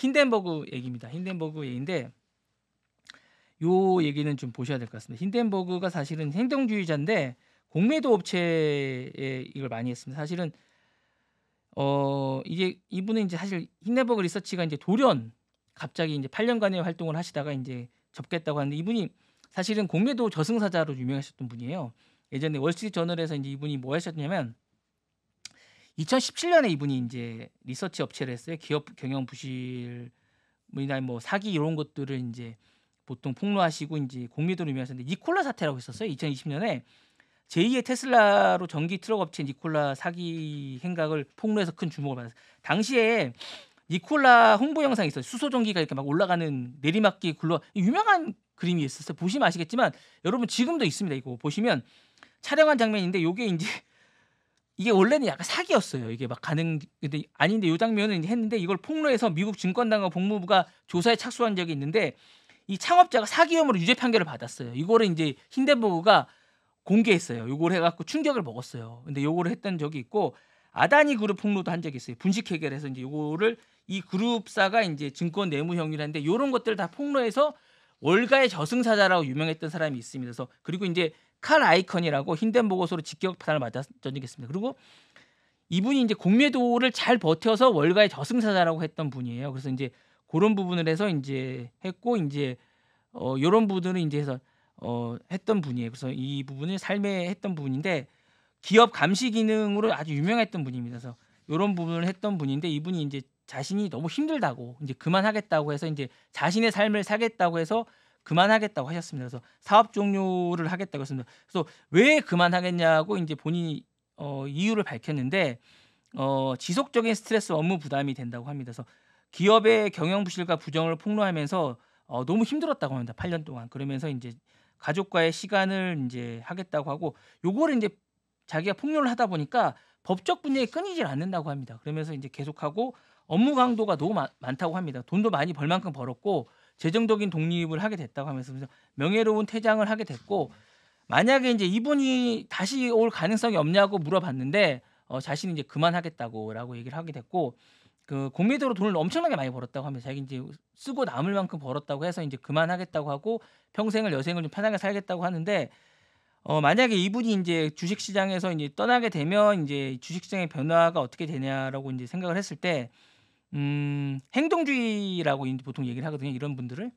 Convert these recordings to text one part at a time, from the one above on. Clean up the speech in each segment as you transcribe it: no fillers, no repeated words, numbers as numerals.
힌덴버그 얘기입니다. 힌덴버그 얘기인데 요 얘기는 좀 보셔야 될 것 같습니다. 힌덴버그가 사실은 행동주의자인데 공매도 업체에 이걸 많이 했습니다. 사실은 이게 이분은 이제 사실 힌덴버그 리서치가 이제 돌연 갑자기 이제 8년간의 활동을 하시다가 이제 접겠다고 하는데 이분이 사실은 공매도 저승사자로 유명하셨던 분이에요. 예전에 월스트리트 저널에서 이제 이분이 뭐 하셨냐면 2017년에 이분이 이제 리서치 업체를 했어요. 기업 경영 부실이나 뭐 사기 이런 것들을 이제 보통 폭로하시고 이제 공매도로 유명하셨는데 니콜라 사태라고 있었어요. 2020년에 제2의 테슬라로 전기 트럭 업체 니콜라 사기 행각을 폭로해서 큰 주목을 받았어요. 당시에 니콜라 홍보 영상이 있어요. 수소 전기가 이렇게 막 올라가는 내리막길 굴러 유명한 그림이 있었어요. 보시면 아시겠지만 여러분 지금도 있습니다. 이거 보시면 촬영한 장면인데 요게 이제 이게 원래는 약간 사기였어요. 이게 막 가능 근데 아닌데 요 장면을 이제 했는데 이걸 폭로해서 미국 증권당과 법무부가 조사에 착수한 적이 있는데 이 창업자가 사기 혐의로 유죄 판결을 받았어요. 이거를 이제 힌덴버그가 공개했어요. 요걸 해갖고 충격을 먹었어요. 근데 요거를 했던 적이 있고 아다니 그룹 폭로도 한 적이 있어요. 분식 회계를 해서 이제 요거를 이 그룹사가 이제 증권 내무 혐의라는데 요런 것들을 다 폭로해서 월가의 저승사자라고 유명했던 사람이 있습니다. 그래서 그리고 이제 칼 아이컨이라고 힌덴버거서로 직격 파탄을 맞았던 적이 있습니다. 그리고 이분이 이제 공매도를 잘 버텨서 월가의 저승사자라고 했던 분이에요. 그래서 이제 그런 부분을 해서 이제 했고 이제 요런 부분을 이제 해서 했던 분이에요. 그래서 이 부분을 삶에 했던 분인데 기업 감시 기능으로 아주 유명했던 분입니다. 그래서 요런 부분을 했던 분인데 이분이 이제 자신이 너무 힘들다고 이제 그만하겠다고 해서 이제 자신의 삶을 사겠다고 해서 그만하겠다고 하셨습니다. 그래서 사업 종료를 하겠다고 했습니다. 그래서 왜 그만하겠냐고 이제 본인이 이유를 밝혔는데 지속적인 스트레스 업무 부담이 된다고 합니다. 그래서 기업의 경영 부실과 부정을 폭로하면서 너무 힘들었다고 합니다. 8년 동안. 그러면서 이제 가족과의 시간을 이제 하겠다고 하고 요거를 이제 자기가 폭로를 하다 보니까 법적 분쟁이 끊이질 않는다고 합니다. 그러면서 이제 계속하고 업무 강도가 너무 많다고 합니다. 돈도 많이 벌 만큼 벌었고 재정적인 독립을 하게 됐다고 하면서 그래서 명예로운 퇴장을 하게 됐고 만약에 이제 이분이 다시 올 가능성이 없냐고 물어봤는데 자신이 이제 그만하겠다고라고 얘기를 하게 됐고 그 공매도로 돈을 엄청나게 많이 벌었다고 하면서 자기 이제 쓰고 남을 만큼 벌었다고 해서 이제 그만하겠다고 하고 평생을 여생을 좀 편하게 살겠다고 하는데 만약에 이분이 인제 주식시장에서 인제 떠나게 되면 인제 주식시장의 변화가 어떻게 되냐라고 인제 생각을 했을 때 행동주의라고 인제 보통 얘기를 하거든요, 이런 분들을.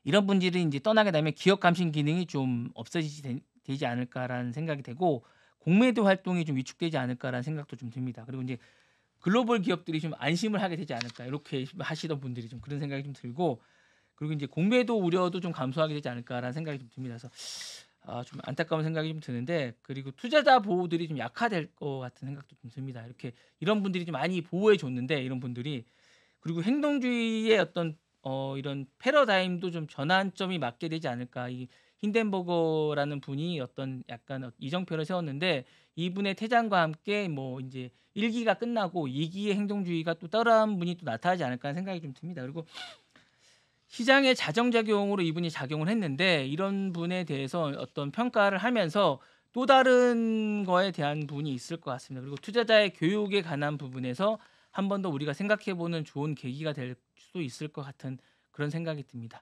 이런 분들이 인제 떠나게 되면 '기업 감신 기능이 좀 없어지지 되지 않을까.'라는 생각이 되고 '공매도 활동이 좀 위축되지 않을까.'라는 생각도 좀 듭니다. 그리고 인제 '글로벌 기업들이 좀 안심을 하게 되지 않을까.' 이렇게 하시던 분들이 좀 그런 생각이 좀 들고 그리고 인제 '공매도 우려도 좀 감소하게 되지 않을까.'라는 생각이 좀 듭니다. 그래서 좀 안타까운 생각이 좀 드는데 그리고 투자자 보호들이 좀 약화될 것 같은 생각도 좀 듭니다. 이렇게 이런 분들이 좀 많이 보호해 줬는데 이런 분들이 그리고 행동주의의 어떤 이런 패러다임도 좀 전환점이 맞게 되지 않을까. 이 힌덴버거라는 분이 어떤 약간 이정표를 세웠는데 이분의 퇴장과 함께 뭐 인제 1 기가 끝나고 2 기의 행동주의가 또 따라한 분이 또 나타나지 않을까 하는 생각이 좀 듭니다. 그리고 시장의 자정작용으로 이분이 작용을 했는데 이런 분에 대해서 어떤 평가를 하면서 또 다른 거에 대한 부분이 있을 것 같습니다. 그리고 투자자의 교육에 관한 부분에서 한 번 더 우리가 생각해 보는 좋은 계기가 될 수도 있을 것 같은 그런 생각이 듭니다.